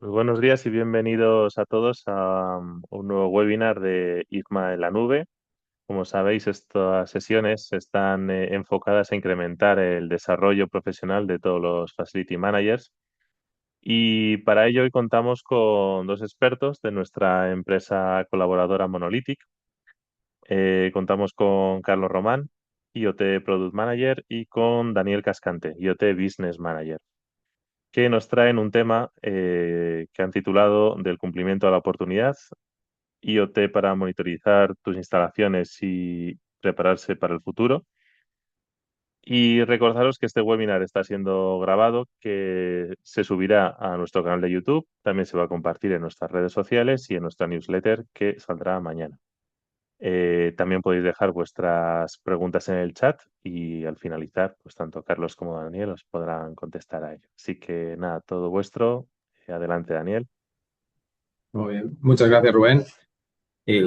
Muy buenos días y bienvenidos a todos a un nuevo webinar de IFMA en la nube. Como sabéis, estas sesiones están enfocadas a incrementar el desarrollo profesional de todos los Facility Managers y para ello hoy contamos con dos expertos de nuestra empresa colaboradora Monolithic. Contamos con Carlos Román, IoT Product Manager, y con Daniel Cascante, IoT Business Manager, que nos traen un tema que han titulado Del cumplimiento a la oportunidad, IoT para monitorizar tus instalaciones y prepararse para el futuro. Y recordaros que este webinar está siendo grabado, que se subirá a nuestro canal de YouTube, también se va a compartir en nuestras redes sociales y en nuestra newsletter que saldrá mañana. También podéis dejar vuestras preguntas en el chat y al finalizar, pues tanto Carlos como Daniel os podrán contestar a ello. Así que nada, todo vuestro. Adelante, Daniel. Muy bien, muchas gracias, Rubén. Eh,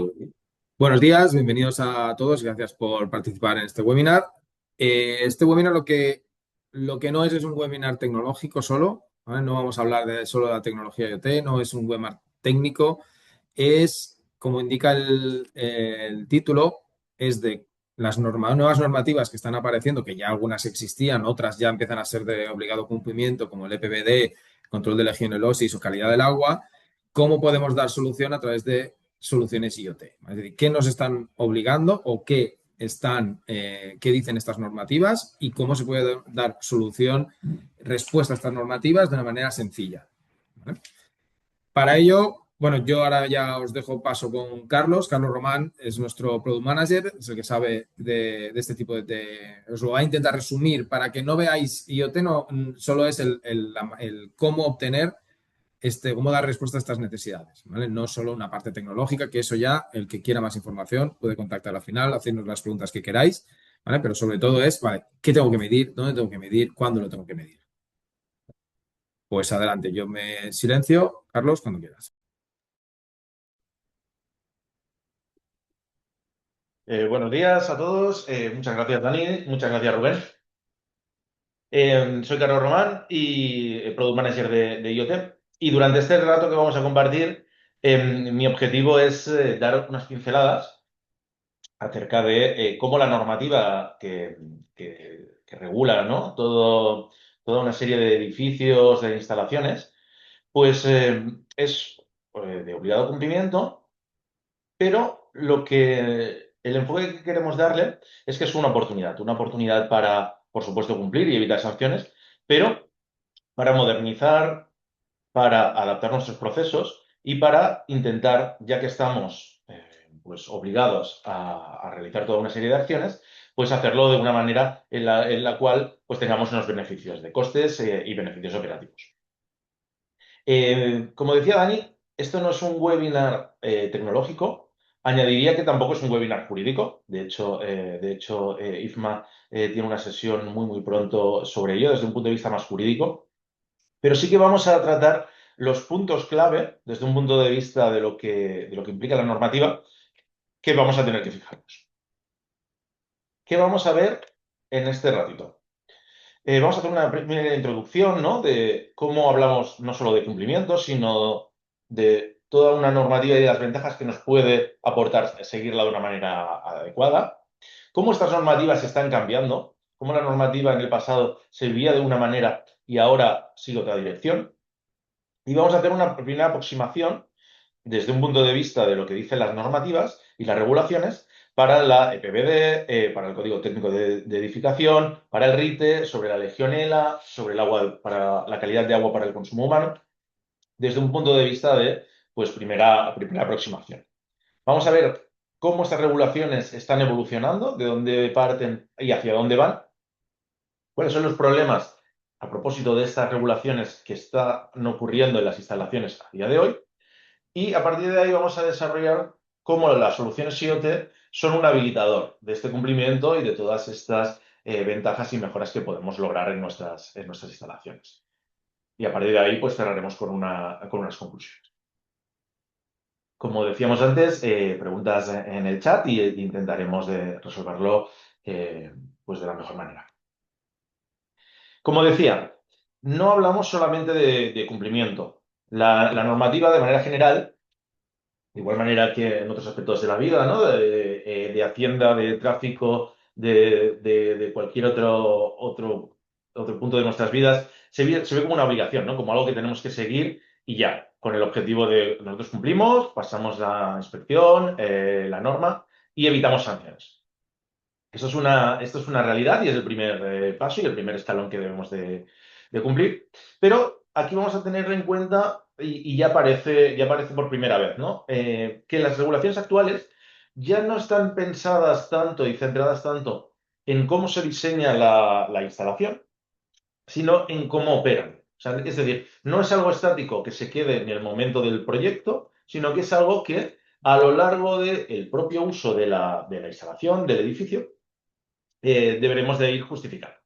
Buenos días, bienvenidos a todos, gracias por participar en este webinar. Este webinar lo que no es un webinar tecnológico solo, ¿vale? No vamos a hablar solo de la tecnología IoT, no es un webinar técnico, es, como indica el título, es de las nuevas normativas que están apareciendo, que ya algunas existían, otras ya empiezan a ser de obligado cumplimiento, como el EPBD, control de legionelosis o calidad del agua. ¿Cómo podemos dar solución a través de soluciones IoT? Es decir, ¿qué nos están obligando o qué dicen estas normativas y cómo se puede dar solución, respuesta a estas normativas de una manera sencilla? ¿Vale? Para ello, bueno, yo ahora ya os dejo paso con Carlos. Carlos Román es nuestro Product Manager, es el que sabe de este tipo os lo va a intentar resumir para que no veáis IoT, no solo es el cómo obtener cómo dar respuesta a estas necesidades, ¿vale? No solo una parte tecnológica, que eso ya, el que quiera más información puede contactar al final, hacernos las preguntas que queráis, ¿vale? Pero sobre todo es, ¿vale? ¿Qué tengo que medir? ¿Dónde tengo que medir? ¿Cuándo lo tengo que medir? Pues adelante, yo me silencio. Carlos, cuando quieras. Buenos días a todos. Muchas gracias, Dani. Muchas gracias, Rubén. Soy Carlos Román y Product Manager de IoT. Y durante este rato que vamos a compartir, mi objetivo es dar unas pinceladas acerca de cómo la normativa que regula, ¿no? Toda una serie de edificios, de instalaciones, pues es de obligado cumplimiento, pero el enfoque que queremos darle es que es una oportunidad para, por supuesto, cumplir y evitar sanciones, pero para modernizar, para adaptar nuestros procesos y para intentar, ya que estamos pues obligados a realizar toda una serie de acciones, pues hacerlo de una manera en la cual pues tengamos unos beneficios de costes y beneficios operativos. Como decía Dani, esto no es un webinar tecnológico. Añadiría que tampoco es un webinar jurídico. De hecho, IFMA tiene una sesión muy, muy pronto sobre ello desde un punto de vista más jurídico. Pero sí que vamos a tratar los puntos clave desde un punto de vista de lo que implica la normativa que vamos a tener que fijarnos. ¿Qué vamos a ver en este ratito? Vamos a hacer una primera introducción, ¿no? De cómo hablamos no solo de cumplimiento, sino de toda una normativa y de las ventajas que nos puede aportar seguirla de una manera adecuada. Cómo estas normativas están cambiando, cómo la normativa en el pasado se vivía de una manera y ahora sigue otra dirección. Y vamos a hacer una primera aproximación desde un punto de vista de lo que dicen las normativas y las regulaciones para la EPBD, para el Código Técnico de Edificación, para el RITE, sobre la legionela, sobre el agua, para la calidad de agua para el consumo humano, desde un punto de vista de, pues, primera aproximación. Vamos a ver cómo estas regulaciones están evolucionando, de dónde parten y hacia dónde van, cuáles son los problemas a propósito de estas regulaciones que están ocurriendo en las instalaciones a día de hoy. Y a partir de ahí vamos a desarrollar cómo las soluciones IoT son un habilitador de este cumplimiento y de todas estas ventajas y mejoras que podemos lograr en nuestras instalaciones. Y a partir de ahí, pues cerraremos con unas conclusiones. Como decíamos antes, preguntas en el chat y intentaremos de resolverlo pues de la mejor manera. Como decía, no hablamos solamente de cumplimiento. La normativa, de manera general, de igual manera que en otros aspectos de la vida, ¿no? De Hacienda, de tráfico, de cualquier otro punto de nuestras vidas, se ve como una obligación, ¿no? Como algo que tenemos que seguir y ya, con el objetivo de nosotros cumplimos, pasamos la inspección, la norma y evitamos sanciones. Esto es una realidad y es el primer paso y el primer escalón que debemos de cumplir. Pero aquí vamos a tener en cuenta, y ya aparece por primera vez, ¿no? Que las regulaciones actuales ya no están pensadas tanto y centradas tanto en cómo se diseña la instalación, sino en cómo operan. O sea, es decir, no es algo estático que se quede en el momento del proyecto, sino que es algo que a lo largo del propio uso de la instalación, del edificio, deberemos de ir justificando.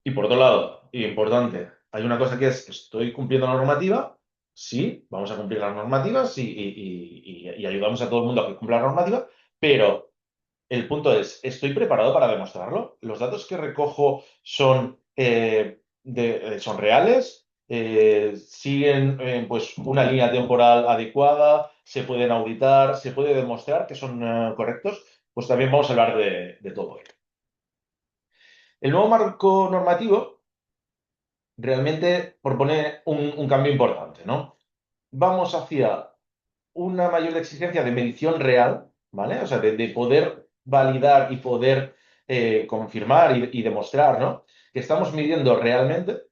Y por otro lado, importante, hay una cosa que es, ¿estoy cumpliendo la normativa? Sí, vamos a cumplir las normativas y ayudamos a todo el mundo a que cumpla la normativa, pero el punto es, ¿estoy preparado para demostrarlo? ¿Los datos que recojo son reales? ¿Siguen pues una línea temporal adecuada? ¿Se pueden auditar? ¿Se puede demostrar que son correctos? Pues también vamos a hablar de todo ello. El nuevo marco normativo realmente propone un cambio importante, ¿no? Vamos hacia una mayor exigencia de medición real, ¿vale? O sea, de poder validar y poder confirmar y demostrar, ¿no? Que estamos midiendo realmente.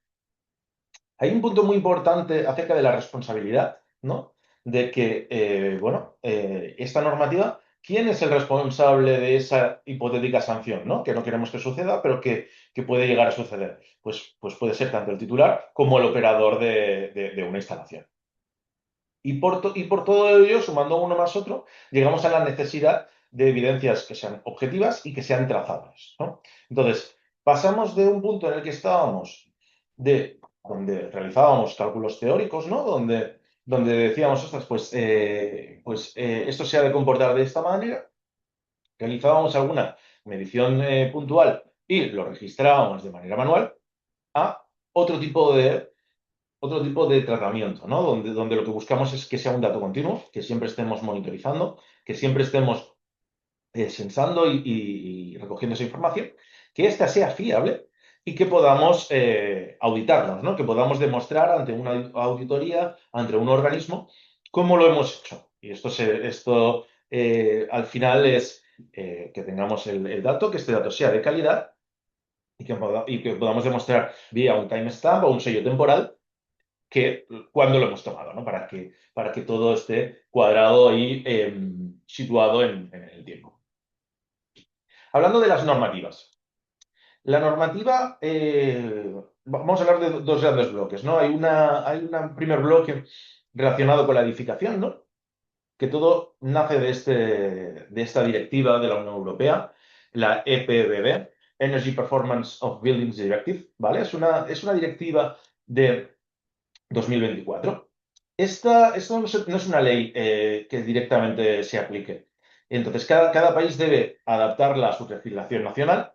Hay un punto muy importante acerca de la responsabilidad, ¿no? De que, bueno, esta normativa, ¿quién es el responsable de esa hipotética sanción, ¿no? Que no queremos que suceda, pero que puede llegar a suceder. Pues puede ser tanto el titular como el operador de una instalación. Y por todo ello, sumando uno más otro, llegamos a la necesidad de evidencias que sean objetivas y que sean trazables, ¿no? Entonces, pasamos de un punto en el que estábamos, donde realizábamos cálculos teóricos, ¿no? Donde decíamos, ostras, esto se ha de comportar de esta manera, realizábamos alguna medición puntual y lo registrábamos de manera manual, a otro tipo de tratamiento, ¿no? Donde lo que buscamos es que sea un dato continuo, que siempre estemos monitorizando, que siempre estemos sensando y recogiendo esa información, que ésta sea fiable y que podamos auditarnos, ¿no? Que podamos demostrar ante una auditoría, ante un organismo, cómo lo hemos hecho. Y esto al final es que tengamos el dato, que este dato sea de calidad y que podamos demostrar vía un timestamp o un sello temporal que cuando lo hemos tomado, ¿no? Para que todo esté cuadrado y situado en el tiempo. Hablando de las normativas. La normativa, vamos a hablar de dos grandes bloques, ¿no? Hay un primer bloque relacionado con la edificación, ¿no? Que todo nace de esta directiva de la Unión Europea, la EPBD, Energy Performance of Buildings Directive, ¿vale? Es una directiva de 2024. Esto no es una ley que directamente se aplique. Entonces, cada país debe adaptarla a su legislación nacional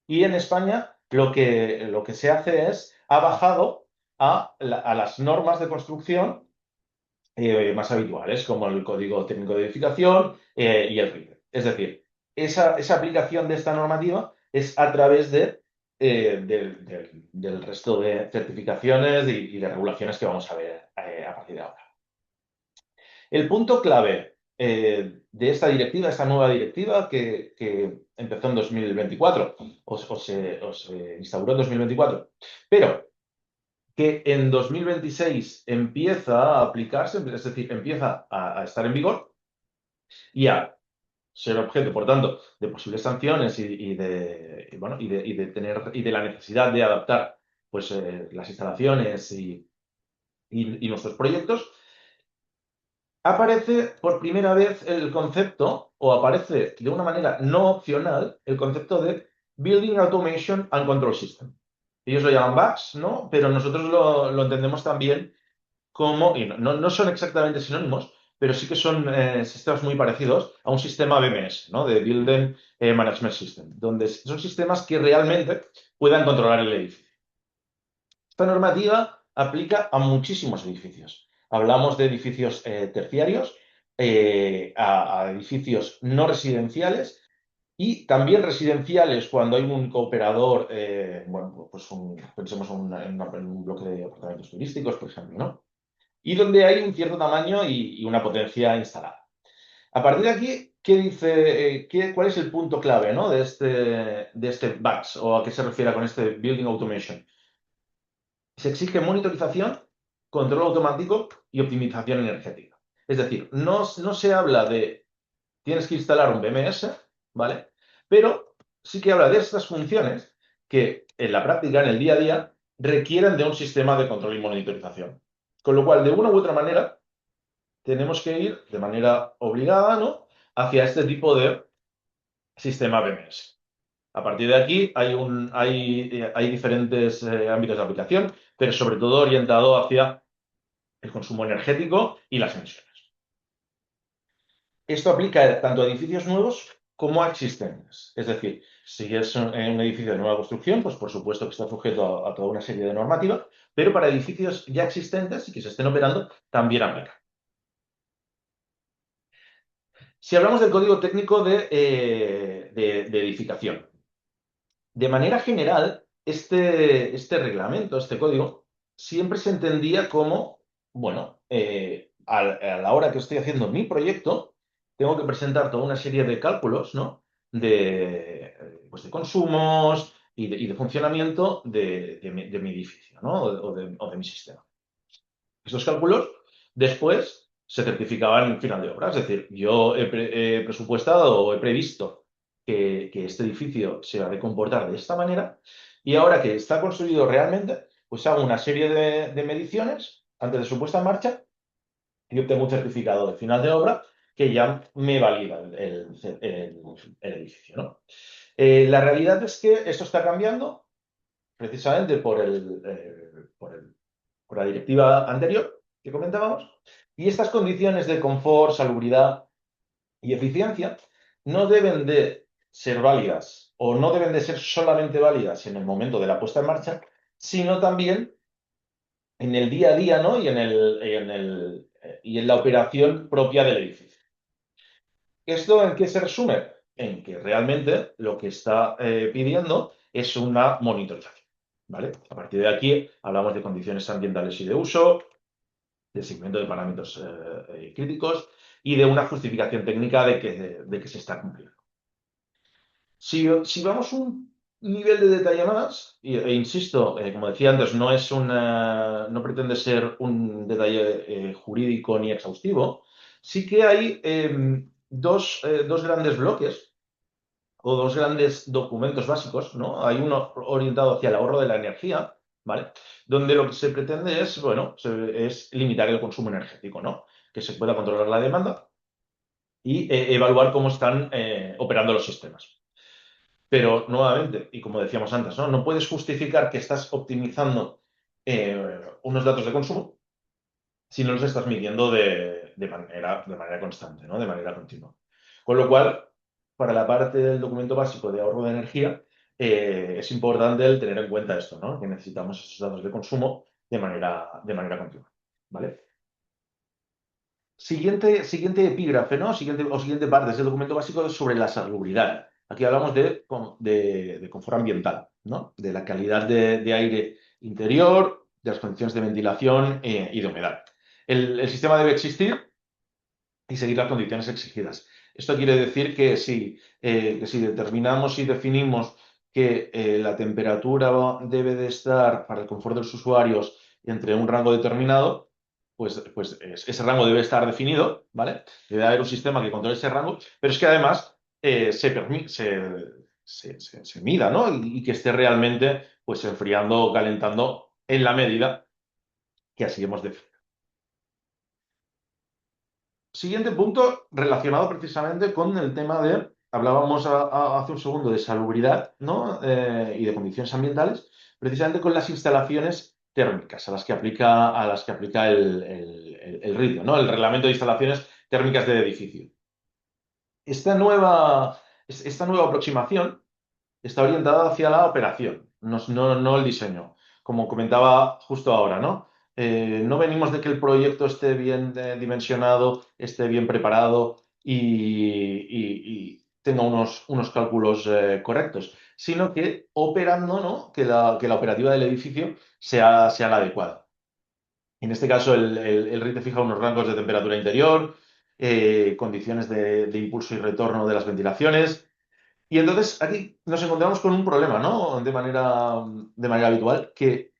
y en España lo que se hace es, ha bajado a las normas de construcción más habituales, como el Código Técnico de Edificación y el RIPE. Es decir, esa aplicación de esta normativa es a través del resto de certificaciones y de regulaciones que vamos a ver a partir de ahora. El punto clave de esta directiva, esta nueva directiva que empezó en 2024, o se instauró en 2024, pero que en 2026 empieza a aplicarse, es decir, empieza a estar en vigor y a ser objeto, por tanto, de posibles sanciones y de la necesidad de adaptar pues, las instalaciones y nuestros proyectos, aparece por primera vez el concepto, o aparece de una manera no opcional, el concepto de Building Automation and Control System. Ellos lo llaman BACS, ¿no? Pero nosotros lo entendemos también como, y no son exactamente sinónimos, pero sí que son sistemas muy parecidos a un sistema BMS, ¿no? De Building Management System, donde son sistemas que realmente puedan controlar el edificio. Esta normativa aplica a muchísimos edificios. Hablamos de edificios terciarios, a edificios no residenciales y también residenciales cuando hay un cooperador, bueno, pues pensemos en un bloque de apartamentos turísticos, por ejemplo, ¿no? Y donde hay un cierto tamaño y una potencia instalada. A partir de aquí, ¿qué dice, cuál es el punto clave, ¿no? de este BACS o a qué se refiere con este Building Automation? Se exige monitorización, control automático y optimización energética. Es decir, no se habla de tienes que instalar un BMS, ¿vale? Pero sí que habla de estas funciones que en la práctica, en el día a día, requieren de un sistema de control y monitorización. Con lo cual, de una u otra manera, tenemos que ir de manera obligada, ¿no? Hacia este tipo de sistema BMS. A partir de aquí hay diferentes ámbitos de aplicación, pero sobre todo orientado hacia el consumo energético y las emisiones. Esto aplica tanto a edificios nuevos como a existentes. Es decir, si es un edificio de nueva construcción, pues por supuesto que está sujeto a toda una serie de normativas, pero para edificios ya existentes y que se estén operando, también aplica. Si hablamos del código técnico de edificación, de manera general, este reglamento, este código, siempre se entendía como, bueno, a la hora que estoy haciendo mi proyecto, tengo que presentar toda una serie de cálculos, ¿no? Pues de consumos y de funcionamiento de mi edificio, ¿no? O de mi sistema. Estos cálculos después se certificaban en final de obra. Es decir, yo he presupuestado o he previsto que este edificio se va a comportar de esta manera y ahora que está construido realmente, pues hago una serie de mediciones antes de su puesta en marcha y obtengo un certificado de final de obra que ya me valida el edificio, ¿no? La realidad es que esto está cambiando precisamente por la directiva anterior que comentábamos, y estas condiciones de confort, salubridad y eficiencia no deben de ser válidas o no deben de ser solamente válidas en el momento de la puesta en marcha, sino también en el día a día, ¿no? y en la operación propia del edificio. ¿Esto en qué se resume? En que realmente lo que está pidiendo es una monitorización, ¿vale? A partir de aquí hablamos de condiciones ambientales y de uso, de seguimiento de parámetros críticos y de una justificación técnica de que se está cumpliendo. Si vamos un nivel de detalle más, insisto, como decía antes, no pretende ser un detalle jurídico ni exhaustivo, sí que hay dos grandes bloques o dos grandes documentos básicos, ¿no? Hay uno orientado hacia el ahorro de la energía, ¿vale? Donde lo que se pretende es, bueno, es limitar el consumo energético, ¿no? Que se pueda controlar la demanda y evaluar cómo están operando los sistemas. Pero nuevamente, y como decíamos antes, ¿no? No puedes justificar que estás optimizando unos datos de consumo si no los estás midiendo de manera constante, ¿no? De manera continua. Con lo cual, para la parte del documento básico de ahorro de energía, es importante el tener en cuenta esto, ¿no? Que necesitamos esos datos de consumo de manera continua, ¿vale? Siguiente epígrafe, ¿no? Siguiente parte es el documento básico sobre la salubridad. Aquí hablamos de confort ambiental, ¿no? De la calidad de aire interior, de las condiciones de ventilación y de humedad. El sistema debe existir y seguir las condiciones exigidas. Esto quiere decir que si determinamos y definimos que la temperatura debe de estar para el confort de los usuarios entre un rango determinado, pues ese rango debe estar definido, ¿vale? Debe haber un sistema que controle ese rango, pero es que además se mida, ¿no? Y que esté realmente pues enfriando o calentando en la medida que así hemos definido. Siguiente punto relacionado precisamente con el tema hablábamos hace un segundo de salubridad, ¿no? Y de condiciones ambientales, precisamente con las instalaciones térmicas a las que aplica el RITIO, ¿no? El Reglamento de Instalaciones Térmicas del Edificio. Esta nueva aproximación está orientada hacia la operación, no el diseño. como comentaba justo ahora, ¿no? No venimos de que el proyecto esté bien dimensionado, esté bien preparado y tenga unos cálculos correctos, sino que operando, ¿no? Que la operativa del edificio sea la adecuada. En este caso, el RIT fija unos rangos de temperatura interior, condiciones de impulso y retorno de las ventilaciones. Y entonces aquí nos encontramos con un problema, ¿no? De manera habitual, que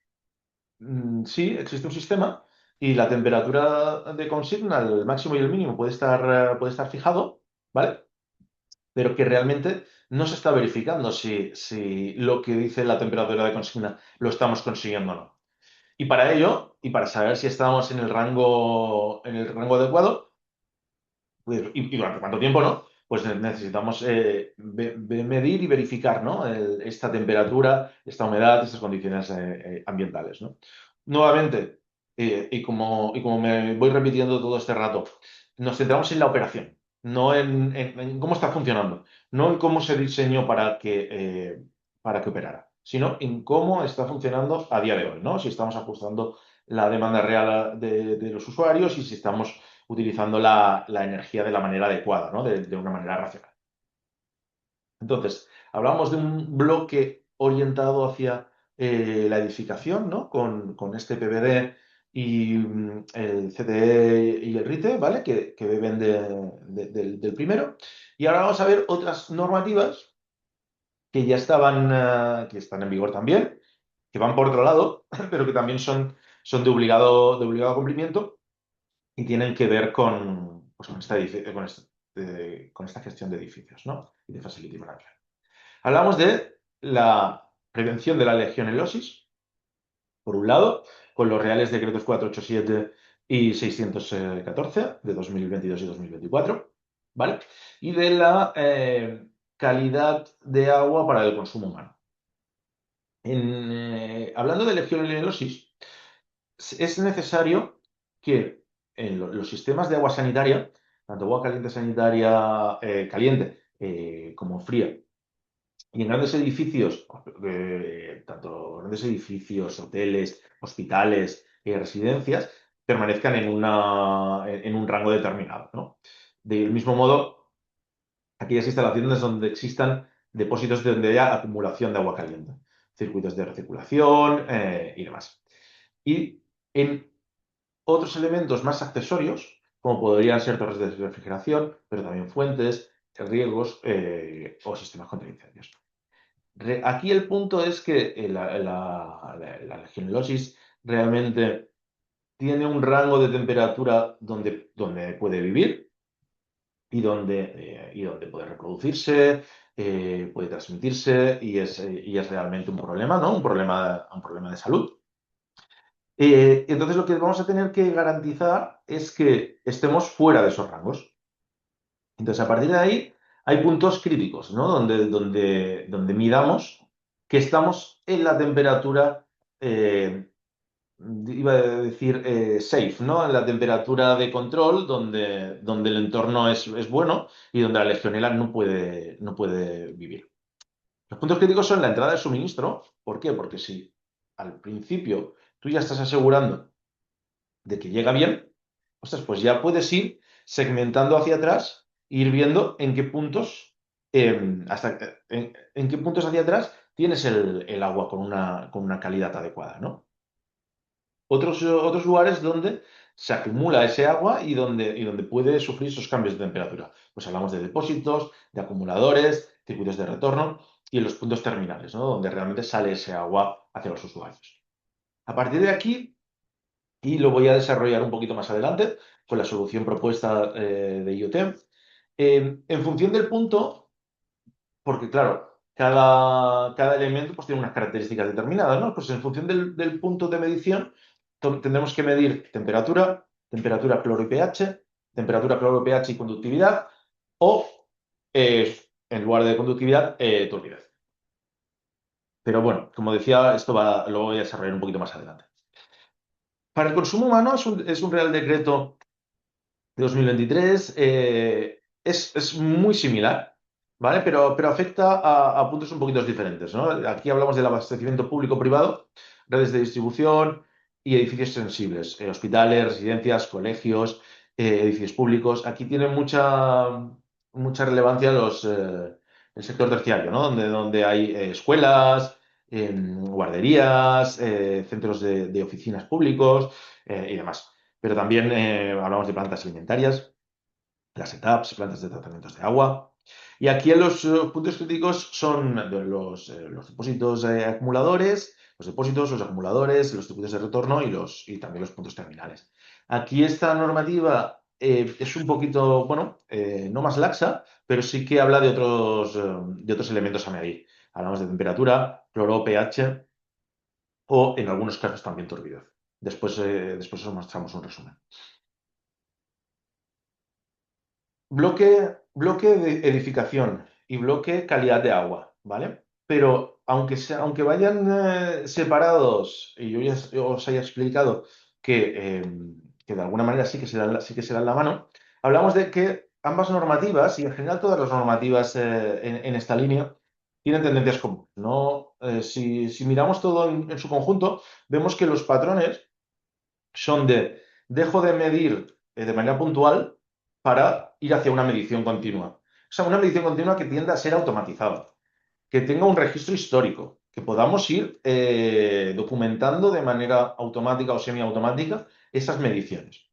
sí, existe un sistema y la temperatura de consigna, el máximo y el mínimo, puede estar fijado, ¿vale? Pero que realmente no se está verificando si lo que dice la temperatura de consigna lo estamos consiguiendo o no. Y para ello, y para saber si estamos en el rango adecuado, pues, y durante cuánto tiempo, ¿no? Pues necesitamos medir y verificar, ¿no? Esta temperatura, esta humedad, estas condiciones ambientales, ¿no? Nuevamente, y como me voy repitiendo todo este rato, nos centramos en la operación, no en cómo está funcionando, no en cómo se diseñó para que operara, sino en cómo está funcionando a día de hoy, ¿no? Si estamos ajustando la demanda real de los usuarios y si estamos utilizando la energía de la manera adecuada, ¿no? De una manera racional. Entonces, hablamos de un bloque orientado hacia la edificación, ¿no? Con este PVD y el CTE y el RITE, ¿vale? Que beben del primero. Y ahora vamos a ver otras normativas que ya que están en vigor también, que van por otro lado, pero que también son de obligado cumplimiento y tienen que ver pues, con esta gestión de edificios, ¿no? Y de facility management. Hablamos de la prevención de la legionelosis, por un lado, con los Reales Decretos 487 y 614 de 2022 y 2024, ¿vale? Y de la calidad de agua para el consumo humano. Hablando de legionelosis, es necesario que en los sistemas de agua sanitaria, tanto agua caliente sanitaria caliente como fría, y en grandes edificios, tanto grandes edificios, hoteles, hospitales, residencias, permanezcan en un rango determinado, ¿no? Del mismo modo, aquellas instalaciones donde existan depósitos donde haya acumulación de agua caliente, circuitos de recirculación y demás. Y en otros elementos más accesorios, como podrían ser torres de refrigeración, pero también fuentes, riegos o sistemas contra incendios. Aquí el punto es que la legionelosis realmente tiene un rango de temperatura donde puede vivir y donde puede reproducirse, puede transmitirse y es realmente un problema, ¿no? Un problema de salud. Entonces lo que vamos a tener que garantizar es que estemos fuera de esos rangos. Entonces a partir de ahí hay puntos críticos, ¿no? Donde midamos que estamos en la temperatura, iba a decir safe, ¿no? En la temperatura de control donde el entorno es bueno y donde la legionela no puede vivir. Los puntos críticos son la entrada de suministro. ¿Por qué? Porque si al principio tú ya estás asegurando de que llega bien, ostras, pues ya puedes ir segmentando hacia atrás e ir viendo en qué puntos, en qué puntos hacia atrás tienes el agua con una calidad adecuada, ¿no? Otros lugares donde se acumula ese agua y donde puede sufrir esos cambios de temperatura. Pues hablamos de depósitos, de acumuladores, circuitos de retorno y en los puntos terminales, ¿no? Donde realmente sale ese agua hacia los usuarios. A partir de aquí, y lo voy a desarrollar un poquito más adelante con la solución propuesta de IoT. En función del punto, porque claro, cada elemento pues, tiene unas características determinadas, ¿no? Pues en función del punto de medición, tendremos que medir temperatura cloro y pH, temperatura cloro, pH y conductividad, o en lugar de conductividad, turbidez. Pero bueno, como decía, esto lo voy a desarrollar un poquito más adelante. Para el consumo humano es un Real Decreto de 2023. Es muy similar, ¿vale? Pero afecta a puntos un poquito diferentes, ¿no? Aquí hablamos del abastecimiento público-privado. redes de distribución y edificios sensibles, hospitales, residencias, colegios, edificios públicos. Aquí tiene mucha relevancia el sector terciario, ¿no? Donde hay escuelas, guarderías, centros de oficinas públicos y demás. Pero también hablamos de plantas alimentarias, las setups, plantas de tratamientos de agua. Y aquí los puntos críticos son los depósitos acumuladores, los depósitos, los acumuladores, los circuitos de retorno y también los puntos terminales. Aquí esta normativa es un poquito, bueno, no más laxa, pero sí que habla de otros elementos a medir. Hablamos de temperatura, cloro, pH o en algunos casos también turbidez. Después os mostramos un resumen. Bloque de edificación y bloque calidad de agua, ¿vale? Pero aunque vayan separados, y yo ya os haya explicado que de alguna manera sí que se dan la mano, hablamos de que ambas normativas, y en general todas las normativas en esta línea, tienen tendencias comunes, ¿no? Si miramos todo en su conjunto, vemos que los patrones son dejo de medir de manera puntual para ir hacia una medición continua. O sea, una medición continua que tienda a ser automatizada, que tenga un registro histórico, que podamos ir documentando de manera automática o semiautomática esas mediciones.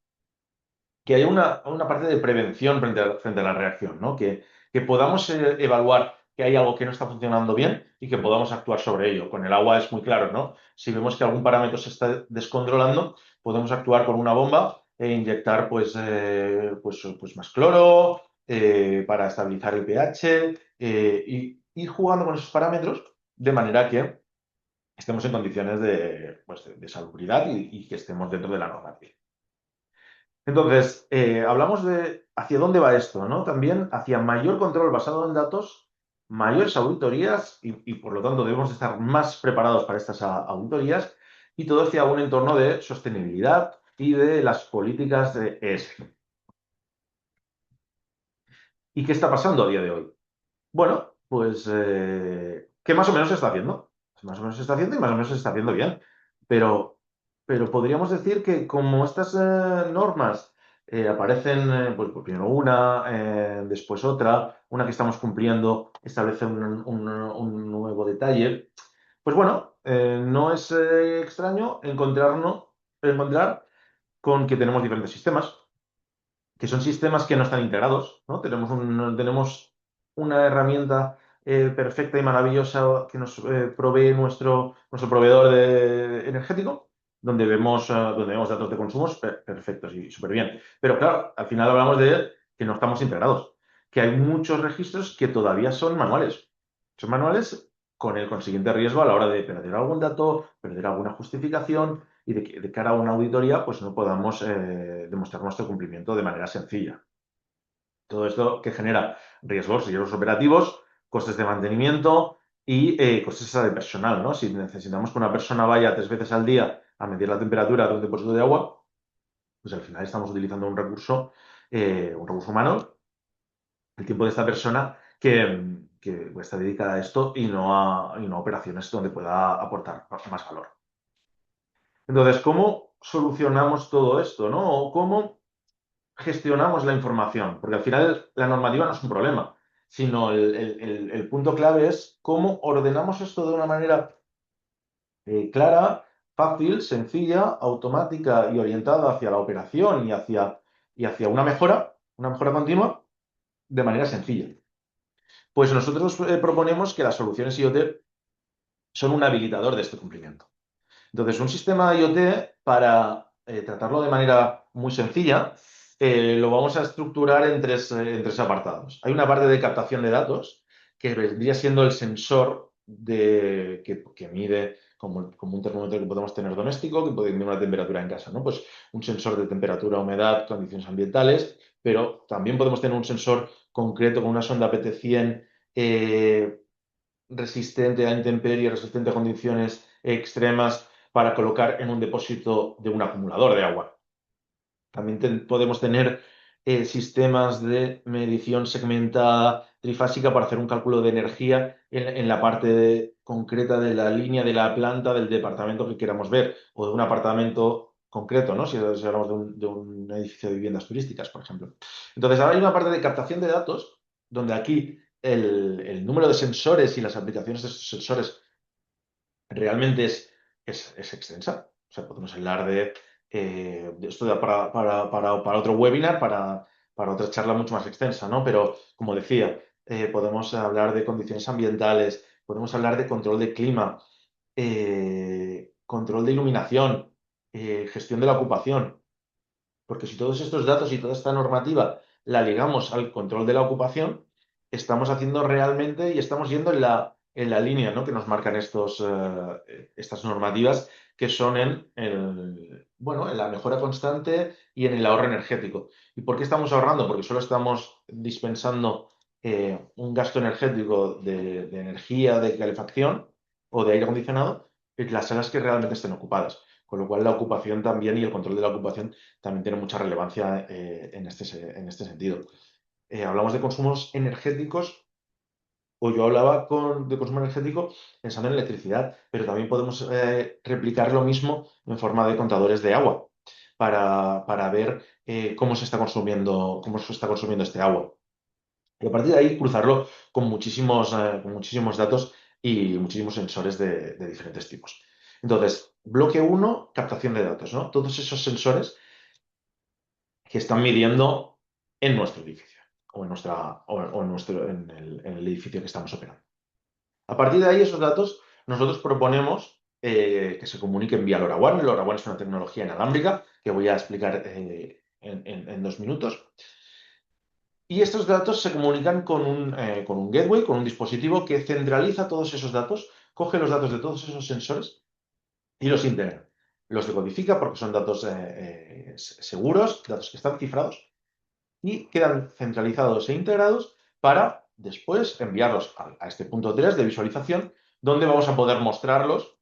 Que haya una parte de prevención frente a la reacción, ¿no? Que podamos evaluar que hay algo que no está funcionando bien y que podamos actuar sobre ello. Con el agua es muy claro, ¿no? Si vemos que algún parámetro se está descontrolando, podemos actuar con una bomba e inyectar pues más cloro para estabilizar el pH y ir jugando con esos parámetros de manera que estemos en condiciones de salubridad y que estemos dentro de la normativa. Entonces, hablamos de hacia dónde va esto, ¿no? También hacia mayor control basado en datos, mayores auditorías y por lo tanto debemos estar más preparados para estas auditorías y todo hacia un entorno de sostenibilidad y de las políticas de ESG. ¿Y qué está pasando a día de hoy? Bueno, pues ¿qué más o menos se está haciendo? Más o menos se está haciendo y más o menos se está haciendo bien. Pero, pero podríamos decir que como estas normas aparecen, pues primero una, después otra, una que estamos cumpliendo establece un nuevo detalle, pues bueno, no es extraño encontrar con que tenemos diferentes sistemas que son sistemas que no están integrados, ¿no? Tenemos una herramienta perfecta y maravillosa que nos provee nuestro proveedor energético, donde vemos datos de consumos perfectos y súper bien. Pero claro, al final hablamos de que no estamos integrados, que hay muchos registros que todavía son manuales. Son manuales con el consiguiente riesgo a la hora de perder algún dato, perder alguna justificación y de cara a una auditoría, pues no podamos demostrar nuestro cumplimiento de manera sencilla. Todo esto que genera riesgos operativos, costes de mantenimiento y costes de personal, ¿no? Si necesitamos que una persona vaya 3 veces al día a medir la temperatura de un depósito de agua, pues al final estamos utilizando un recurso humano, el tiempo de esta persona que está dedicada a esto y no a operaciones donde pueda aportar más valor. Entonces, ¿cómo solucionamos todo esto, no? ¿O cómo gestionamos la información? Porque al final la normativa no es un problema, sino el punto clave es cómo ordenamos esto de una manera clara, fácil, sencilla, automática y orientada hacia la operación y hacia una mejora continua de manera sencilla. Pues nosotros proponemos que las soluciones IoT son un habilitador de este cumplimiento. Entonces, un sistema IoT, para tratarlo de manera muy sencilla, lo vamos a estructurar en tres apartados. Hay una parte de captación de datos, que vendría siendo el sensor que mide como un termómetro que podemos tener doméstico, que puede medir una temperatura en casa, ¿no? Pues un sensor de temperatura, humedad, condiciones ambientales, pero también podemos tener un sensor concreto con una sonda PT100 resistente a intemperie, resistente a condiciones extremas para colocar en un depósito de un acumulador de agua. También podemos tener sistemas de medición segmentada trifásica para hacer un cálculo de energía en la parte concreta de la línea de la planta del departamento que queramos ver, o de un apartamento concreto, ¿no? Si hablamos de un edificio de viviendas turísticas, por ejemplo. Entonces, ahora hay una parte de captación de datos, donde aquí el número de sensores y las aplicaciones de esos sensores realmente es extensa. O sea, podemos hablar de esto para otro webinar, para otra charla mucho más extensa, ¿no? Pero, como decía, podemos hablar de condiciones ambientales, podemos hablar de control de clima, control de iluminación, gestión de la ocupación. Porque si todos estos datos y toda esta normativa la ligamos al control de la ocupación, estamos haciendo realmente y estamos yendo en la línea, ¿no?, que nos marcan estas normativas, que son bueno, en la mejora constante y en el ahorro energético. ¿Y por qué estamos ahorrando? Porque solo estamos dispensando un gasto energético de energía, de calefacción o de aire acondicionado en las salas que realmente estén ocupadas. Con lo cual, la ocupación también y el control de la ocupación también tiene mucha relevancia en este sentido. Hablamos de consumos energéticos, o yo hablaba de consumo energético pensando en electricidad, pero también podemos replicar lo mismo en forma de contadores de agua para ver cómo se está consumiendo este agua. Y a partir de ahí cruzarlo con muchísimos datos y muchísimos sensores de diferentes tipos. Entonces, bloque uno, captación de datos, ¿no? Todos esos sensores que están midiendo en nuestro edificio o en el edificio que estamos operando. A partir de ahí, esos datos, nosotros proponemos que se comuniquen vía LoRaWAN. LoRaWAN es una tecnología inalámbrica que voy a explicar en 2 minutos. Y estos datos se comunican con un gateway, con un dispositivo que centraliza todos esos datos, coge los datos de todos esos sensores y los integra. Los decodifica porque son datos seguros, datos que están cifrados, y quedan centralizados e integrados para después enviarlos a este punto 3 de visualización, donde vamos a poder mostrarlos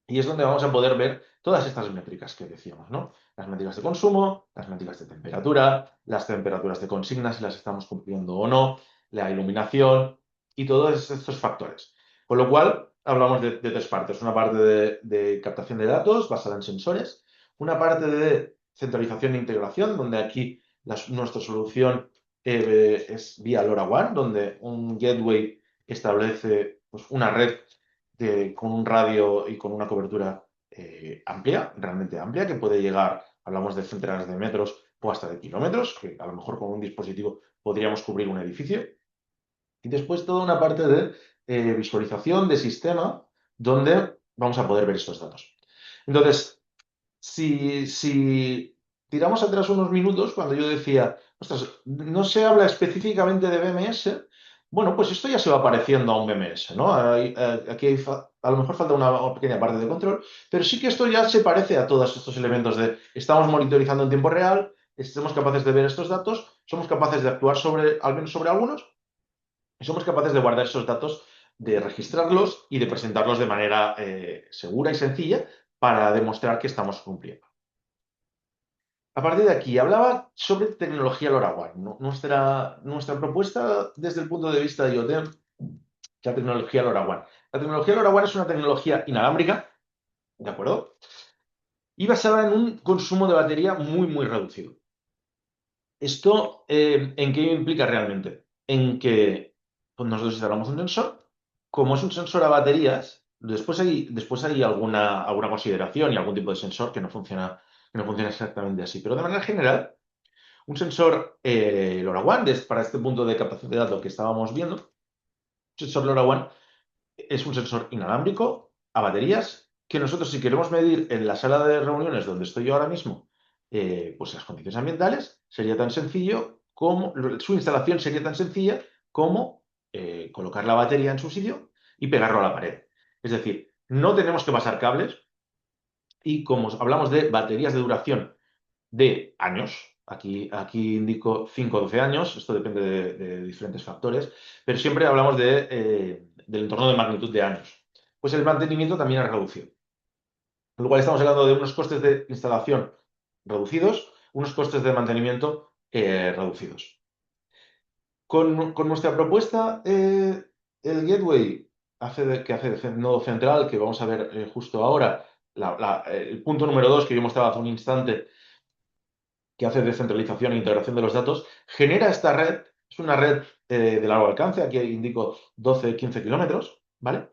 y es donde vamos a poder ver todas estas métricas que decíamos, ¿no? Las métricas de consumo, las métricas de temperatura, las temperaturas de consigna, si las estamos cumpliendo o no, la iluminación y todos estos factores. Con lo cual, hablamos de 3 partes. Una parte de captación de datos basada en sensores, una parte de centralización e integración, donde aquí nuestra solución es vía LoRaWAN, donde un gateway establece, pues, una red con un radio y con una cobertura amplia, realmente amplia, que puede llegar, hablamos de centenas de metros o hasta de kilómetros, que a lo mejor con un dispositivo podríamos cubrir un edificio. Y después toda una parte de visualización de sistema, donde vamos a poder ver estos datos. Entonces, si tiramos atrás unos minutos, cuando yo decía, ostras, no se habla específicamente de BMS, bueno, pues esto ya se va pareciendo a un BMS, ¿no? Aquí a lo mejor falta una pequeña parte de control, pero sí que esto ya se parece a todos estos elementos de estamos monitorizando en tiempo real, somos capaces de ver estos datos, somos capaces de actuar al menos sobre algunos, y somos capaces de guardar esos datos, de registrarlos y de presentarlos de manera segura y sencilla para demostrar que estamos cumpliendo. A partir de aquí, hablaba sobre tecnología LoRaWAN, ¿no? Nuestra propuesta desde el punto de vista de IoT, la tecnología LoRaWAN. La tecnología LoRaWAN es una tecnología inalámbrica, ¿de acuerdo? Y basada en un consumo de batería muy, muy reducido. ¿Esto en qué implica realmente? En que pues nosotros instalamos un sensor, como es un sensor a baterías, después hay alguna consideración y algún tipo de sensor que no funciona exactamente así. Pero de manera general, un sensor LoRaWAN, para este punto de captación de datos que estábamos viendo, un sensor LoRaWAN es un sensor inalámbrico a baterías que nosotros, si queremos medir en la sala de reuniones donde estoy yo ahora mismo, pues las condiciones ambientales, sería tan sencillo como, su instalación sería tan sencilla como colocar la batería en su sitio y pegarlo a la pared. Es decir, no tenemos que pasar cables y como hablamos de baterías de duración de años. Aquí indico 5 o 12 años, esto depende de diferentes factores, pero siempre hablamos del entorno de magnitud de años. Pues el mantenimiento también es reducido. Con lo cual estamos hablando de unos costes de instalación reducidos, unos costes de mantenimiento reducidos. Con nuestra propuesta, el gateway que hace de nodo central, que vamos a ver justo ahora, el punto número 2 que yo mostraba hace un instante, que hace descentralización e integración de los datos, genera esta red, es una red de largo alcance, aquí indico 12-15 kilómetros, ¿vale?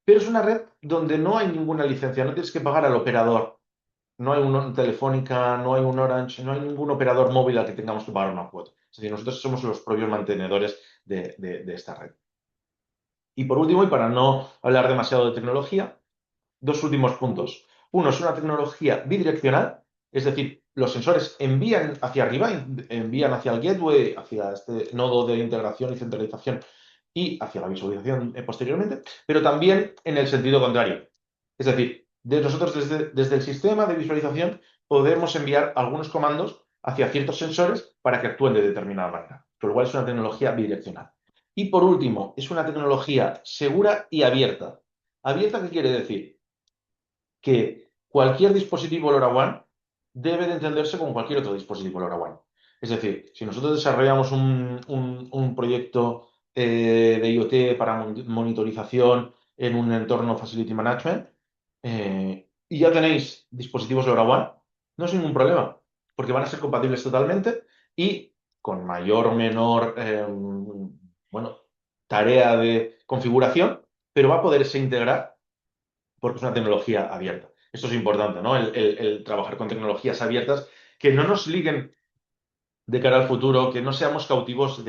Pero es una red donde no hay ninguna licencia, no tienes que pagar al operador, no hay una Telefónica, no hay un Orange, no hay ningún operador móvil al que tengamos que pagar una cuota. Es decir, nosotros somos los propios mantenedores de esta red. Y por último, y para no hablar demasiado de tecnología, dos últimos puntos. Uno es una tecnología bidireccional, es decir, los sensores envían hacia arriba, envían hacia el gateway, hacia este nodo de integración y centralización y hacia la visualización posteriormente, pero también en el sentido contrario. Es decir, nosotros desde el sistema de visualización podemos enviar algunos comandos hacia ciertos sensores para que actúen de determinada manera, con lo cual es una tecnología bidireccional. Y por último, es una tecnología segura y abierta. ¿Abierta qué quiere decir? Que cualquier dispositivo LoRaWAN debe de entenderse como cualquier otro dispositivo LoRaWAN. Es decir, si nosotros desarrollamos un proyecto de IoT para monitorización en un entorno Facility Management y ya tenéis dispositivos LoRaWAN, no es ningún problema, porque van a ser compatibles totalmente y con mayor o menor bueno, tarea de configuración, pero va a poderse integrar porque es una tecnología abierta. Esto es importante, ¿no? El trabajar con tecnologías abiertas que no nos liguen de cara al futuro, que no seamos cautivos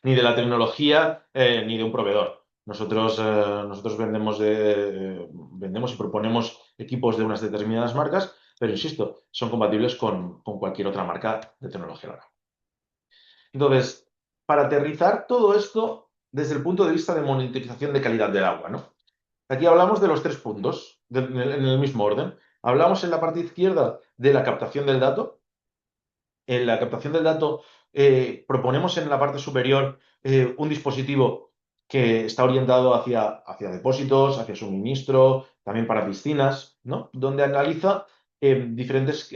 ni de la tecnología ni de un proveedor. Nosotros vendemos y proponemos equipos de unas determinadas marcas, pero insisto, son compatibles con cualquier otra marca de tecnología LoRa. Entonces, para aterrizar todo esto desde el punto de vista de monitorización de calidad del agua, ¿no? Aquí hablamos de los tres puntos, en el mismo orden. Hablamos en la parte izquierda de la captación del dato. En la captación del dato proponemos en la parte superior un dispositivo que está orientado hacia depósitos, hacia suministro, también para piscinas, ¿no? Donde analiza diferentes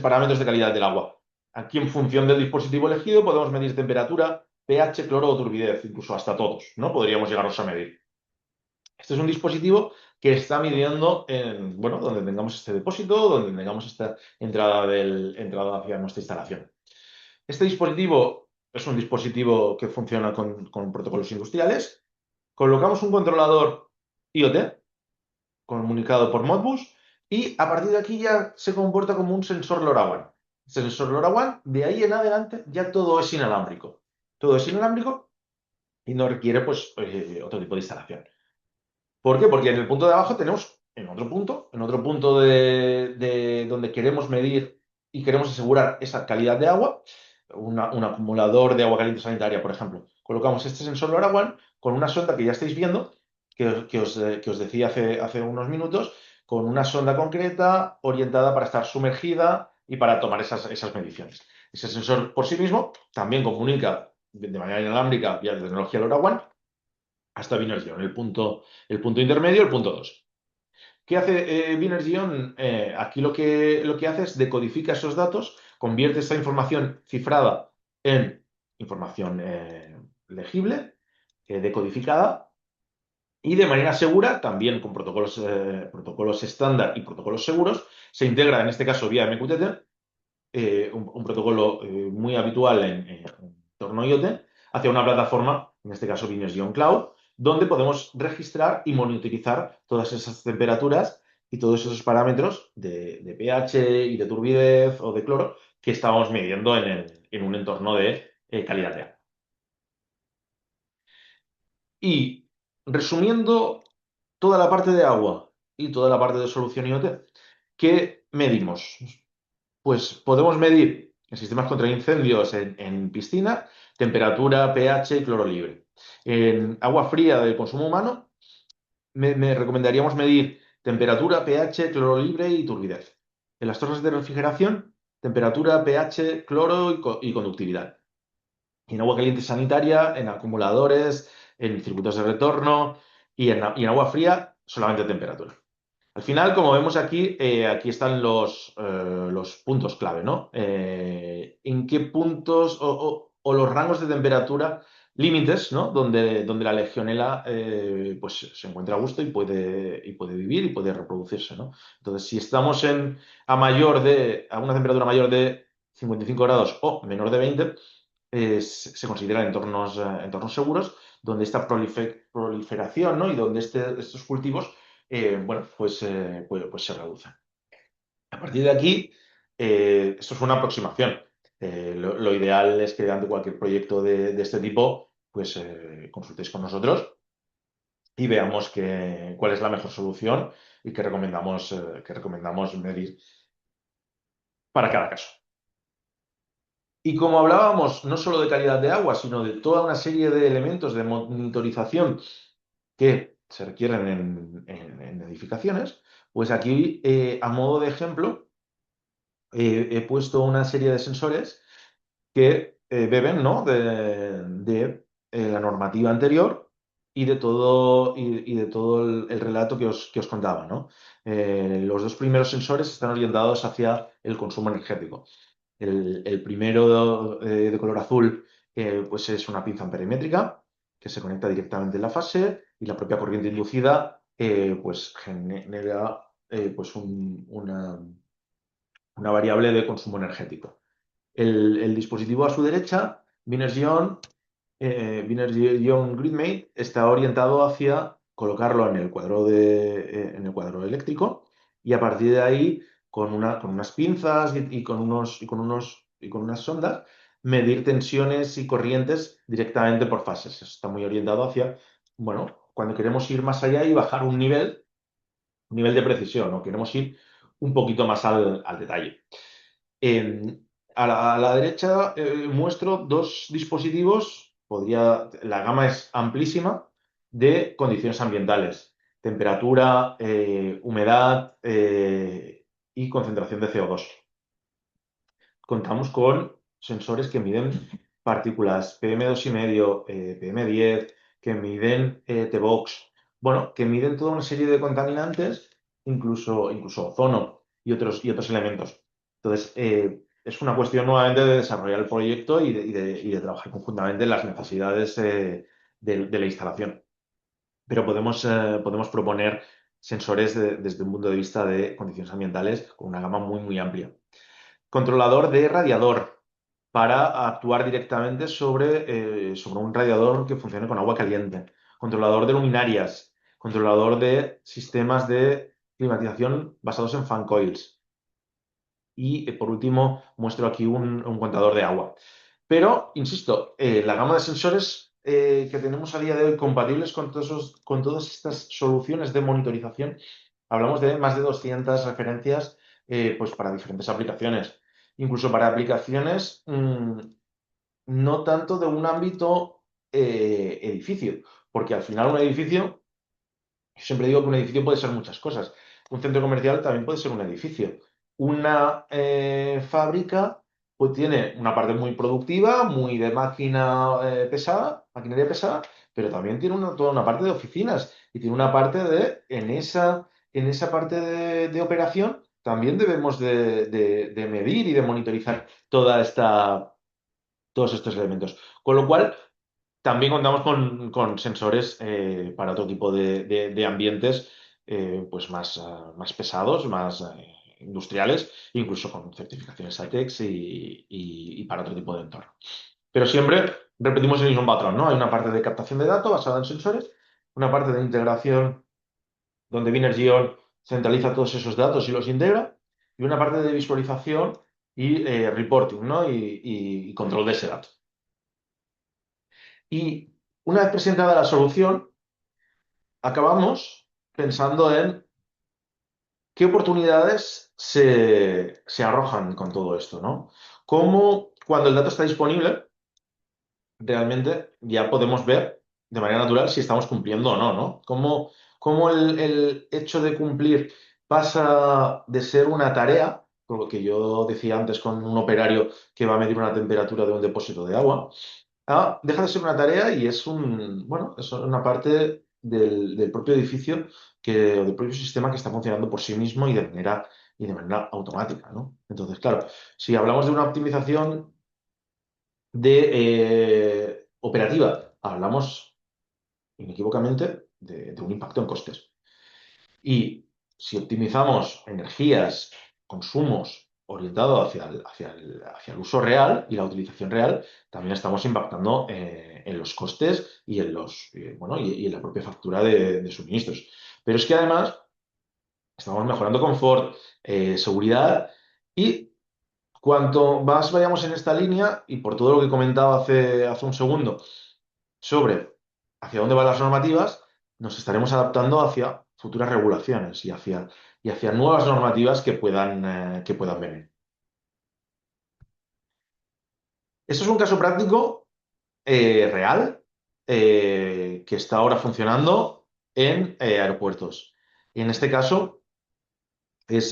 parámetros de calidad del agua. Aquí, en función del dispositivo elegido, podemos medir temperatura, pH, cloro o turbidez, incluso hasta todos, ¿no? Podríamos llegarlos a medir. Este es un dispositivo que está midiendo bueno, donde tengamos este depósito, donde tengamos esta entrada hacia nuestra instalación. Este dispositivo es un dispositivo que funciona con protocolos industriales. Colocamos un controlador IoT comunicado por Modbus y a partir de aquí ya se comporta como un sensor LoRaWAN. Este sensor LoRaWAN, de ahí en adelante, ya todo es inalámbrico. Todo es inalámbrico y no requiere pues, otro tipo de instalación. ¿Por qué? Porque en el punto de abajo tenemos, en otro punto de donde queremos medir y queremos asegurar esa calidad de agua, un acumulador de agua caliente sanitaria, por ejemplo. Colocamos este sensor LoRaWAN con una sonda que ya estáis viendo, que os decía hace unos minutos, con una sonda concreta orientada para estar sumergida y para tomar esas mediciones. Ese sensor por sí mismo también comunica de manera inalámbrica vía tecnología LoRaWAN hasta Vinergion, el punto intermedio, el punto 2. ¿Qué hace Vinergion? Aquí lo que hace es decodifica esos datos, convierte esta información cifrada en información legible, decodificada, y de manera segura, también con protocolos estándar y protocolos seguros, se integra en este caso vía MQTT, un protocolo muy habitual en entorno IoT, hacia una plataforma, en este caso Vinergion Cloud, donde podemos registrar y monitorizar todas esas temperaturas y todos esos parámetros de pH y de turbidez o de cloro que estábamos midiendo en un entorno de calidad de agua. Y resumiendo toda la parte de agua y toda la parte de solución IoT, ¿qué medimos? Pues podemos medir en sistemas contra incendios en piscina, temperatura, pH y cloro libre. En agua fría de consumo humano, me recomendaríamos medir temperatura, pH, cloro libre y turbidez. En las torres de refrigeración, temperatura, pH, cloro y conductividad. Y en agua caliente sanitaria, en acumuladores, en circuitos de retorno y en agua fría, solamente temperatura. Al final, como vemos aquí, aquí están los puntos clave, ¿no? ¿En qué puntos o los rangos de temperatura límites, ¿no? Donde la legionela pues se encuentra a gusto y puede vivir y puede reproducirse, ¿no? Entonces, si estamos a una temperatura mayor de 55 grados o menor de 20, se consideran entornos seguros donde esta proliferación, ¿no? Y donde estos cultivos, bueno, pues se reducen. A partir de aquí, esto es una aproximación. Lo ideal es que ante cualquier proyecto de este tipo, pues consultéis con nosotros y veamos cuál es la mejor solución y qué recomendamos medir para cada caso. Y como hablábamos no solo de calidad de agua, sino de toda una serie de elementos de monitorización que se requieren en edificaciones, pues aquí, a modo de ejemplo, he puesto una serie de sensores que beben, ¿no? de la normativa anterior y de todo el relato que os contaba, ¿no? Los dos primeros sensores están orientados hacia el consumo energético. El primero de color azul, pues es una pinza amperemétrica que se conecta directamente en la fase y la propia corriente inducida pues genera pues una variable de consumo energético. El dispositivo a su derecha, Binergion GridMate, está orientado hacia colocarlo en el cuadro eléctrico y a partir de ahí, con unas pinzas y con unas sondas, medir tensiones y corrientes directamente por fases. Eso está muy orientado hacia, bueno, cuando queremos ir más allá y bajar un nivel de precisión, o queremos ir un poquito más al detalle. Eh, a la derecha muestro dos dispositivos, la gama es amplísima, de condiciones ambientales, temperatura, humedad y concentración de CO2. Contamos con sensores que miden partículas PM2,5, PM10, que miden TVOX, bueno, que miden toda una serie de contaminantes, incluso ozono y otros elementos. Entonces, es una cuestión nuevamente de desarrollar el proyecto y de trabajar conjuntamente en las necesidades de la instalación. Pero podemos proponer sensores desde un punto de vista de condiciones ambientales con una gama muy, muy amplia. Controlador de radiador para actuar directamente sobre un radiador que funcione con agua caliente. Controlador de luminarias. Controlador de sistemas de climatización basados en fan coils. Y por último, muestro aquí un contador de agua. Pero, insisto, la gama de sensores que tenemos a día de hoy compatibles con todas estas soluciones de monitorización, hablamos de más de 200 referencias pues para diferentes aplicaciones. Incluso para aplicaciones no tanto de un ámbito edificio, porque al final un edificio, yo siempre digo que un edificio puede ser muchas cosas. Un centro comercial también puede ser un edificio. Una fábrica pues tiene una parte muy productiva, muy de pesada, maquinaria pesada, pero también tiene toda una parte de oficinas y tiene una parte en esa parte de operación también debemos de medir y de monitorizar todos estos elementos. Con lo cual, también contamos con sensores para otro tipo de ambientes pues más pesados, más industriales, incluso con certificaciones ITEX y para otro tipo de entorno. Pero siempre repetimos el mismo patrón, ¿no? Hay una parte de captación de datos basada en sensores, una parte de integración donde Vinergion centraliza todos esos datos y los integra, y una parte de visualización y reporting, ¿no? Y control de ese dato. Y una vez presentada la solución, acabamos pensando en qué oportunidades se arrojan con todo esto, ¿no? Cómo cuando el dato está disponible, realmente ya podemos ver de manera natural si estamos cumpliendo o no, ¿no? Cómo el hecho de cumplir pasa de ser una tarea, por lo que yo decía antes con un operario que va a medir una temperatura de un depósito de agua, deja de ser una tarea y es una parte del propio edificio o del propio sistema que está funcionando por sí mismo y de manera automática, ¿no? Entonces, claro, si hablamos de una optimización de operativa, hablamos inequívocamente de un impacto en costes. Y si optimizamos energías, consumos orientados hacia el uso real y la utilización real, también estamos impactando en los costes y en bueno, y en la propia factura de suministros. Pero es que además estamos mejorando confort, seguridad y cuanto más vayamos en esta línea, y por todo lo que comentaba hace un segundo sobre hacia dónde van las normativas, nos estaremos adaptando hacia futuras regulaciones y hacia nuevas normativas que puedan venir. Esto es un caso práctico real que está ahora funcionando en aeropuertos. Y en este caso es,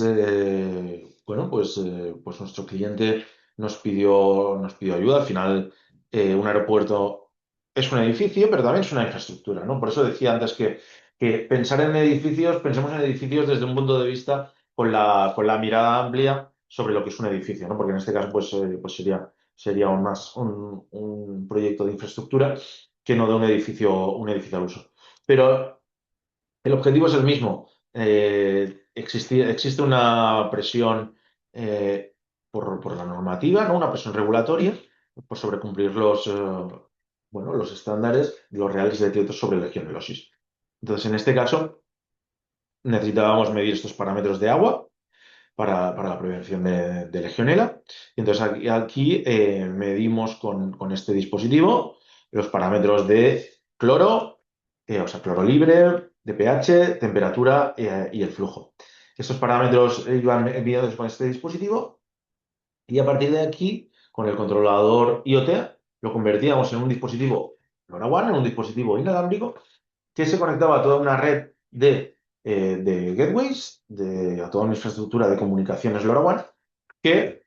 bueno, pues nuestro cliente nos pidió ayuda. Al final, un aeropuerto es un edificio, pero también es una infraestructura, ¿no? Por eso decía antes que pensar en edificios, pensemos en edificios desde un punto de vista con la mirada amplia sobre lo que es un edificio, ¿no? Porque en este caso, pues sería aún más un proyecto de infraestructura que no de un edificio al uso. Pero el objetivo es el mismo. Existe una presión por la normativa, ¿no? Una presión regulatoria por sobrecumplir bueno, los estándares de los reales decretos sobre legionelosis. Entonces, en este caso, necesitábamos medir estos parámetros de agua para la prevención de legionela. Y entonces, aquí medimos con este dispositivo los parámetros de cloro, o sea, cloro libre, de pH, temperatura y el flujo. Estos parámetros iban enviados con este dispositivo y a partir de aquí, con el controlador IoT, lo convertíamos en un dispositivo LoRaWAN, en un dispositivo inalámbrico, que se conectaba a toda una red de gateways, a toda una infraestructura de comunicaciones LoRaWAN, que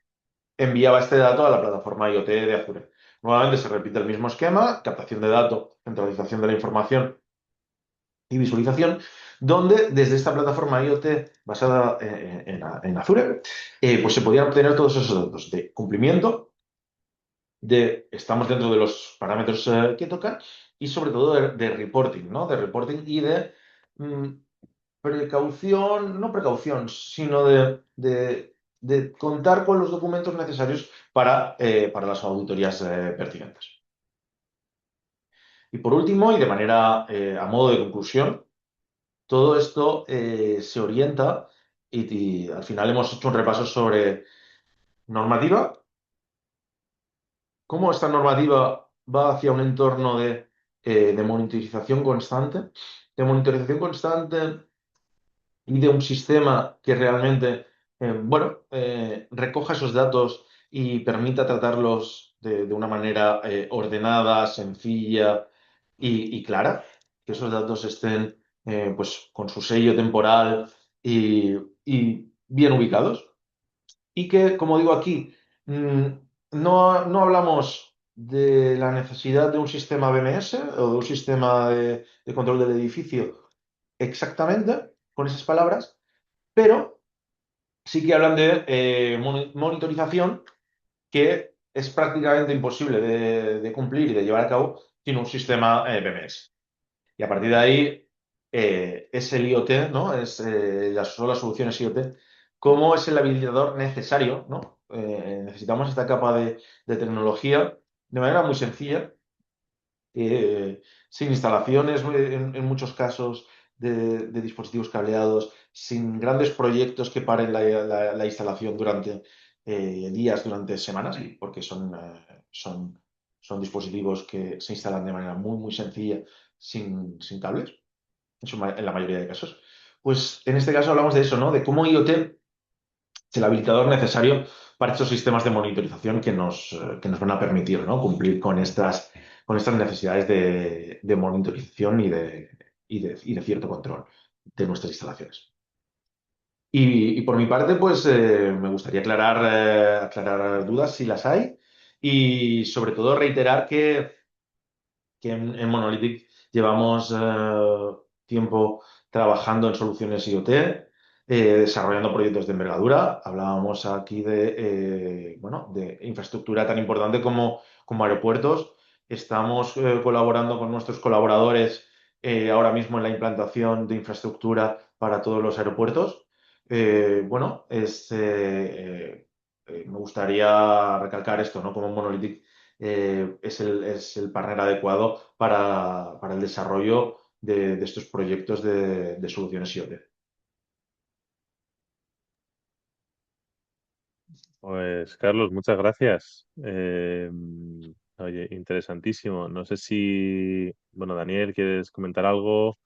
enviaba este dato a la plataforma IoT de Azure. Nuevamente se repite el mismo esquema, captación de datos, centralización de la información y visualización, donde desde esta plataforma IoT basada en Azure, pues se podían obtener todos esos datos de cumplimiento, de estamos dentro de los parámetros que tocan y sobre todo de reporting, ¿no? De reporting y de mm, precaución, no precaución, sino de contar con los documentos necesarios para las auditorías pertinentes. Y por último, y de manera a modo de conclusión, todo esto se orienta y al final hemos hecho un repaso sobre normativa, cómo esta normativa va hacia un entorno de monitorización constante y de un sistema que realmente, bueno, recoja esos datos y permita tratarlos de una manera ordenada, sencilla y clara, que esos datos estén pues con su sello temporal y bien ubicados. Y que, como digo aquí, no hablamos de la necesidad de un sistema BMS o de un sistema de control del edificio exactamente con esas palabras, pero sí que hablan de monitorización que es prácticamente imposible de cumplir y de llevar a cabo sin un sistema BMS. Y a partir de ahí es el IoT, ¿no? Son las soluciones IoT, cómo es el habilitador necesario, ¿no? Necesitamos esta capa de tecnología de manera muy sencilla, sin instalaciones en muchos casos de dispositivos cableados, sin grandes proyectos que paren la instalación durante días, durante semanas, porque son dispositivos que se instalan de manera muy, muy sencilla, sin cables, en la mayoría de casos. Pues en este caso hablamos de eso, ¿no? De cómo IoT es el habilitador necesario para estos sistemas de monitorización que nos van a permitir, ¿no? Cumplir con estas necesidades de monitorización y de cierto control de nuestras instalaciones. Y por mi parte, pues me gustaría aclarar dudas si las hay y sobre todo reiterar que en Monolithic llevamos tiempo trabajando en soluciones IoT, desarrollando proyectos de envergadura. Hablábamos aquí bueno, de infraestructura tan importante como aeropuertos. Estamos colaborando con nuestros colaboradores ahora mismo en la implantación de infraestructura para todos los aeropuertos. Bueno, me gustaría recalcar esto, ¿no? Como Monolithic es el partner adecuado para el desarrollo de estos proyectos de soluciones IoT. Pues Carlos, muchas gracias. Oye, interesantísimo. No sé si, bueno, Daniel, ¿quieres comentar algo?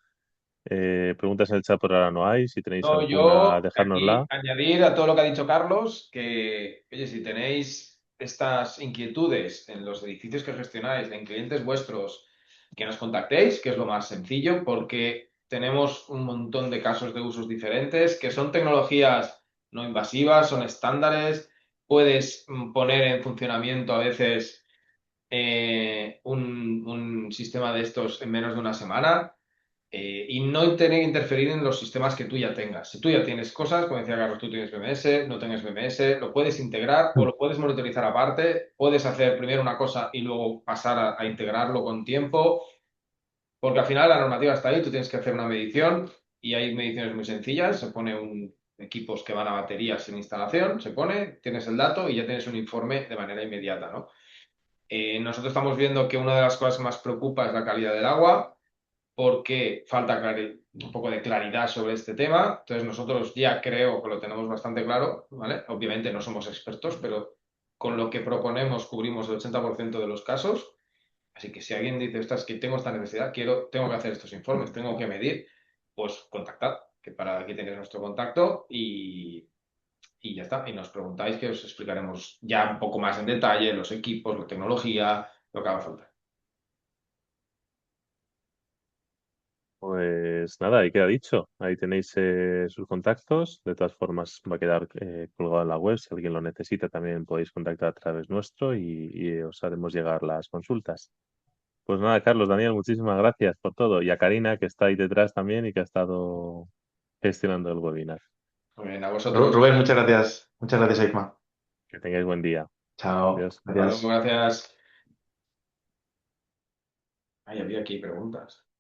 Preguntas en el chat por ahora no hay. Si tenéis No, alguna, yo dejárnosla. aquí añadir a todo lo que ha dicho Carlos que, oye, si tenéis estas inquietudes en los edificios que gestionáis, en clientes vuestros, que nos contactéis, que es lo más sencillo, porque tenemos un montón de casos de usos diferentes, que son tecnologías no invasivas, son estándares, puedes poner en funcionamiento a veces un sistema de estos en menos de una semana y no tener que interferir en los sistemas que tú ya tengas. Si tú ya tienes cosas, como decía Carlos, tú tienes BMS, no tienes BMS, lo puedes integrar o lo puedes monitorizar aparte, puedes hacer primero una cosa y luego pasar a integrarlo con tiempo, porque al final la normativa está ahí, tú tienes que hacer una medición y hay mediciones muy sencillas, se pone equipos que van a baterías sin instalación, se pone, tienes el dato y ya tienes un informe de manera inmediata, ¿no? Nosotros estamos viendo que una de las cosas que más preocupa es la calidad del agua, porque falta un poco de claridad sobre este tema. Entonces nosotros ya creo que lo tenemos bastante claro, ¿vale? Obviamente no somos expertos, pero con lo que proponemos cubrimos el 80% de los casos. Así que si alguien dice, ostras, que tengo esta necesidad, tengo que hacer estos informes, tengo que medir, pues contactad, que para aquí tenéis nuestro contacto y ya está. Y nos preguntáis que os explicaremos ya un poco más en detalle los equipos, la tecnología, lo que haga falta. Pues nada, ahí queda dicho. Ahí tenéis sus contactos. De todas formas, va a quedar colgado en la web. Si alguien lo necesita, también podéis contactar a través nuestro y os haremos llegar las consultas. Pues nada, Carlos, Daniel, muchísimas gracias por todo. Y a Karina, que está ahí detrás también y que ha estado gestionando el webinar. Muy bien, a vosotros. Rubén, muchas gracias. Muchas gracias, Aitma. Que tengáis buen día. Chao. Adiós. Hasta luego, Gracias. gracias. Ay, había aquí preguntas.